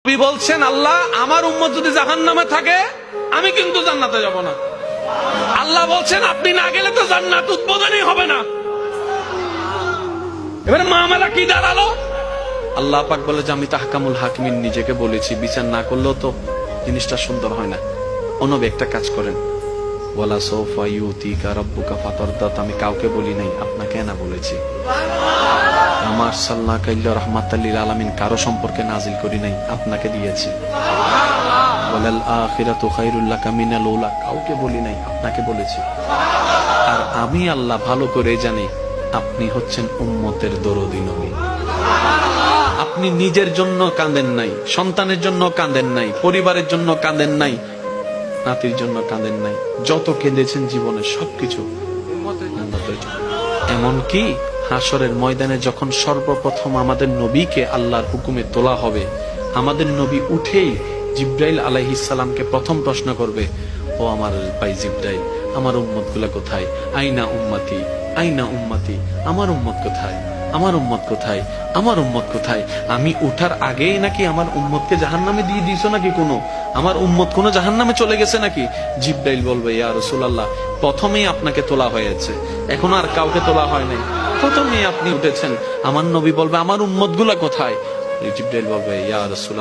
নবী বলছেন, আল্লাহ আমার উম্মত যদি জাহান্নামে থাকে আমি কিন্তু জান্নাতে যাব না। আল্লাহ বলছেন আপনি না গেলে তো জান্নাত উদ্বোধনই হবে না। এবারে মামলা কি দাঁড়ালো? আল্লাহ পাক বলে যে আমি তাহকামুল হাকিমিন নিজেকে বলেছি, বিচার না করলেও তো জিনিসটা সুন্দর হয় না। ও নবী একটা কাজ করেন, ওয়ালা সাউফা ইউতিকা রাব্বুকা ফাতারদাত, আমি কাউকে বলি নাই, আপনাকে না বলেছি। আমার সাল্লাল্লাহু আলাইহি রাহমাতাল লিল আলামিন কারো সম্পর্কে নাজিল করি নাই, আপনাকে দিয়েছি। ওয়ালাল আখিরাতু খায়রুল লাকা মিনাল উলা, কাউকে বলি নাই, আপনাকে বলেছি। আর আমি আল্লাহ ভালো করে জানি আপনি হচ্ছেন উম্মতের দরদী নবী। আপনি নিজের জন্য কাঁদেন নাই, সন্তানের জন্য কাঁদেন নাই, পরিবারের জন্য কাঁদেন নাই, নাতির জন্য কাঁদেন নাই, যত কেঁদেছেন জীবনে সবকিছু উম্মতের জন্য। এমনকি হাসরের ময়দানে যখন সর্বপ্রথম আমাদের নবীকে আল্লাহর হুকুমে তোলা হবে, আমাদের নবী উঠেই জিব্রাইল আলাইহিস সালামকে প্রথম প্রশ্ন করবে, ও আমার ভাই জিব্রাইল, আমার উম্মত গুলা কোথায়? আইনা উম্মতি, আইনা উম্মতি, আমার উম্মত কোথায়, আমার উম্মত কোথায়, আমার উম্মত কোথায়? আমি উঠার আগেই নাকি আমার উম্মতকে জাহান্নামে দিয়ে দিয়েছো নাকি? কোনো আমার উম্মত কোনো জাহান্নামে চলে গেছে নাকি? জিব্রাইল বলবে, ইয়া রাসূলুল্লাহ, প্রথমেই আপনাকে তোলা হয়েছে, এখন আর কাউকে তোলা হয় নাই, প্রথমেই আপনি উঠেছেন। আমার নবী বলবে, আমার উম্মত গুলা কোথায়? জিব্রাইল বলবে, ইয়া রাসূলুল্লাহ